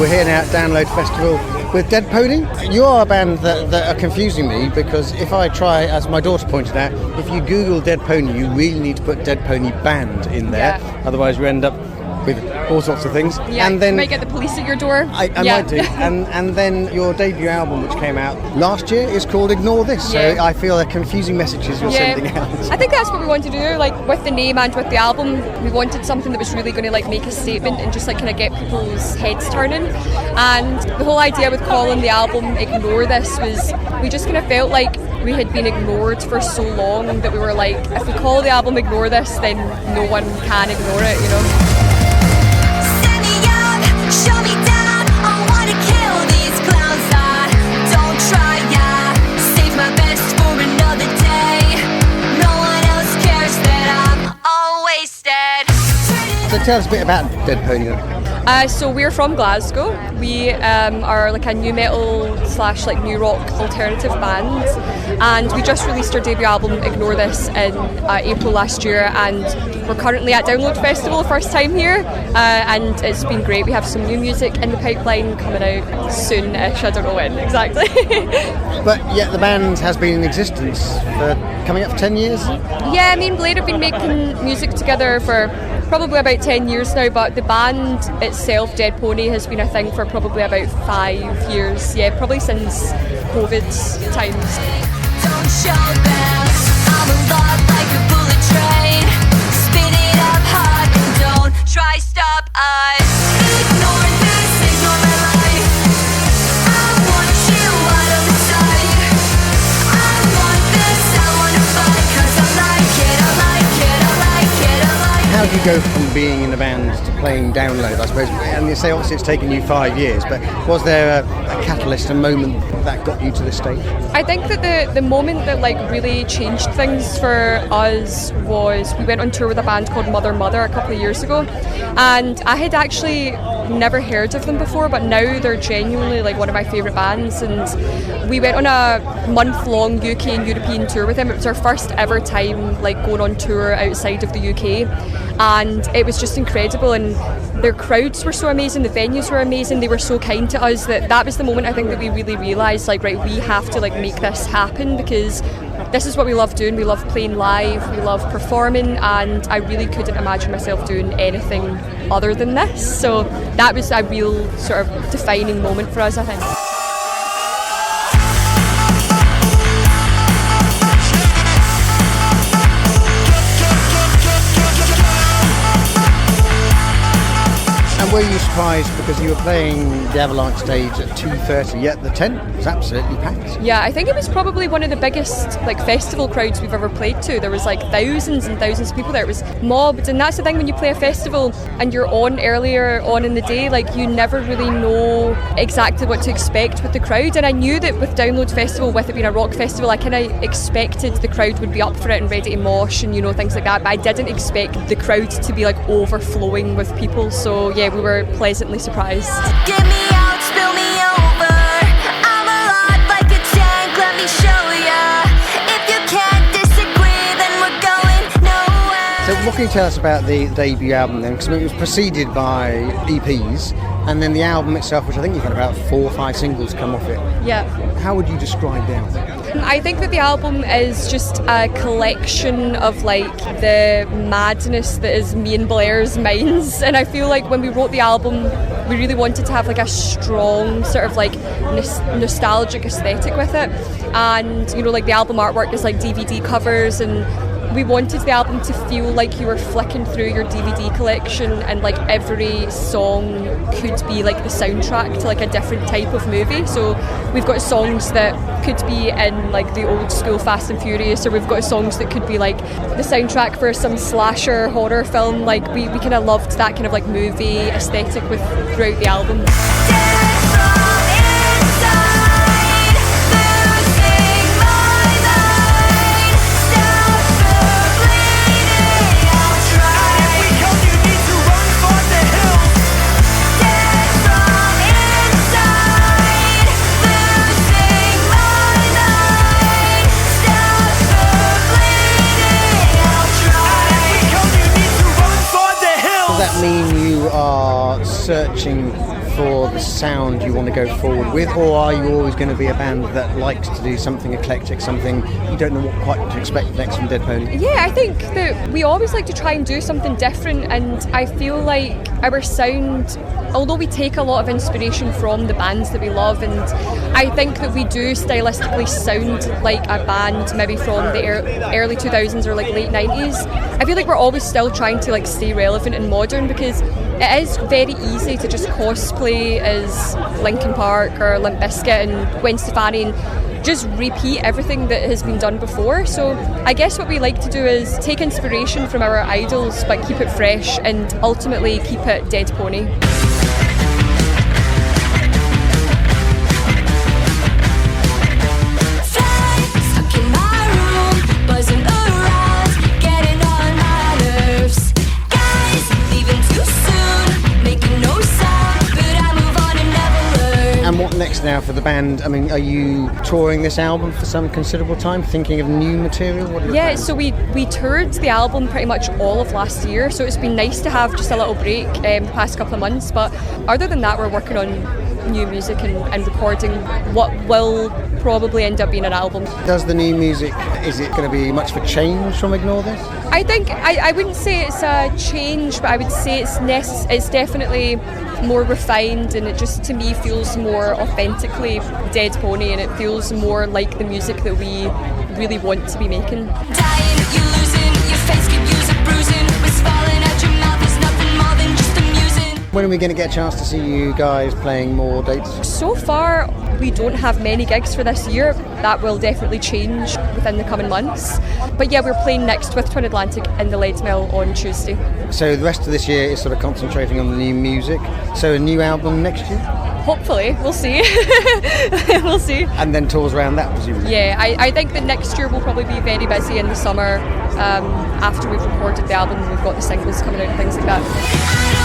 We're here now at Download Festival with Dead Pony. You are a band that are confusing me, because if I try, as my daughter pointed out, if you Google Dead Pony, you really need to put Dead Pony Band in there. Yeah. Otherwise you end up with all sorts of things. Yeah, and then you might get the police at your door. I might do. And then your debut album, which came out last year, is called Ignore This. Yeah. So I feel they're confusing messages you're sending out. I think that's what we wanted to do, like with the name and with the album. We wanted something that was really going to like make a statement and just like kind of get people's heads turning. And the whole idea with calling the album Ignore This was, we just kind of felt like we had been ignored for so long that we were like, if we call the album Ignore This, then no one can ignore it, you know. Show me down, I wanna kill these clowns. I don't try, yeah. Save my best for another day. No one else cares that I'm all wasted. So tell us a bit about Dead Pony then. So we're from Glasgow. We are like a new metal / like new rock alternative band, and we just released our debut album Ignore This in April last year, and we're currently at Download Festival, first time here, and it's been great. We have some new music in the pipeline coming out soon-ish, I don't know when exactly. But yet the band has been in existence for coming up for 10 years? Yeah, me and Blair have been making music together for probably about 10 years now, but the band itself, Dead Pony, has been a thing for probably about 5 years. Yeah, probably since COVID times. Don't show them I'm a lot like a bullet train. Spin it up hard and don't try stop. I ignore this, ignore my life. I want you out of the sight. I want this, I wanna fight, 'cause I like it, I like it, I like it, I like it. How do you go from being in a band to playing Download, I suppose? And you say obviously it's taken you 5 years, but was there a catalyst, a moment that got you to this stage? I think that the moment that like really changed things for us was we went on tour with a band called Mother Mother a couple of years ago, and I had actually never heard of them before, but now they're genuinely like one of my favourite bands, and we went on a month-long UK and European tour with them. It was our first ever time like going on tour outside of the UK, and it was just incredible, and their crowds were so amazing, the venues were amazing, they were so kind to us that was the moment I think that we really realised like, right, we have to like make this happen, because this is what we love doing. We love playing live, we love performing, and I really couldn't imagine myself doing anything other than this. So that was a real sort of defining moment for us, I think. And were you surprised because you were playing the Avalanche stage at 2:30, yet the tent was absolutely packed? Yeah, I think it was probably one of the biggest like festival crowds we've ever played to. There was like thousands and thousands of people there. It was mobbed, and that's the thing when you play a festival and you're on earlier on in the day, like you never really know exactly what to expect with the crowd. And I knew that with Download Festival, with it being a rock festival, I kind of expected the crowd would be up for it and ready to mosh and, you know, things like that, but I didn't expect the crowd to be like overflowing with people. So yeah, we were pleasantly surprised. Get me out, spill me over. I'm alive like a tank, let me show ya. If you can't disagree, then we're going nowhere. So what can you tell us about the debut album then? Because it was preceded by EPs, and then the album itself, which I think you've had about 4 or 5 singles come off it. Yeah. How would you describe the album? I think that the album is just a collection of like the madness that is me and Blair's minds, and I feel like when we wrote the album we really wanted to have like a strong sort of like nostalgic aesthetic with it, and you know, like the album artwork is like DVD covers, and we wanted the album to feel like you were flicking through your DVD collection and like every song could be like the soundtrack to like a different type of movie. So we've got songs that could be in like the old school Fast and Furious, or we've got songs that could be like the soundtrack for some slasher horror film. Like we kind of loved that kind of like movie aesthetic with throughout the album. Does that mean you are searching for the sound you want to go forward with, or are you always going to be a band that likes to do something eclectic, something you don't know what quite to expect next from Dead Pony? Yeah, I think that we always like to try and do something different, and I feel like our sound, although we take a lot of inspiration from the bands that we love, and I think that we do stylistically sound like a band maybe from the early 2000s or like late 90s. I feel like we're always still trying to like stay relevant and modern, because it is very easy to just cosplay as Linkin Park or Limp Bizkit and Gwen Stefani and just repeat everything that has been done before. So I guess what we like to do is take inspiration from our idols but keep it fresh and ultimately keep it Dead Pony. And what next now for the band? I mean, are you touring this album for some considerable time, thinking of new material? What are your plans? So we toured the album pretty much all of last year, so it's been nice to have just a little break the past couple of months, but other than that we're working on new music and recording what will probably end up being an album. Does the new music, is it going to be much of a change from Ignore This? I think, I wouldn't say it's a change, but I would say it's definitely more refined, and it just to me feels more authentically Dead Pony, and it feels more like the music that we really want to be making. Dying, you losing, your face could use a bruising. What's falling out your mouth is nothing more than just amusing. When are we going to get a chance to see you guys playing more dates? So far, we don't have many gigs for this year. That will definitely change within the coming months. But yeah, we're playing next with Twin Atlantic in the Lead Mill on Tuesday. So the rest of this year is sort of concentrating on the new music. So a new album next year? Hopefully, we'll see. We'll see. And then tours around that, presumably? Yeah, I think that next year will probably be very busy in the summer. After we've recorded the album, we've got the singles coming out and things like that.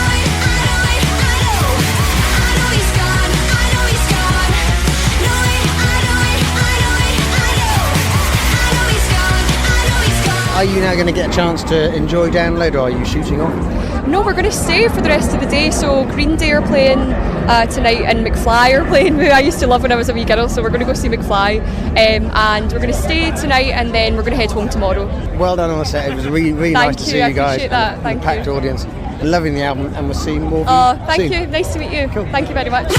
Are you now going to get a chance to enjoy Download, or are you shooting off? No, we're going to stay for the rest of the day. So Green Day are playing tonight, and McFly are playing, who I used to love when I was a wee girl. So we're going to go see McFly, and we're going to stay tonight, and then we're going to head home tomorrow. Well done on the set. It was really nice to see you guys. Appreciate that. Thank you. Packed you. Audience. Loving the album, and we'll see more of you Thank soon. you. Nice to meet you. Cool. Thank you very much.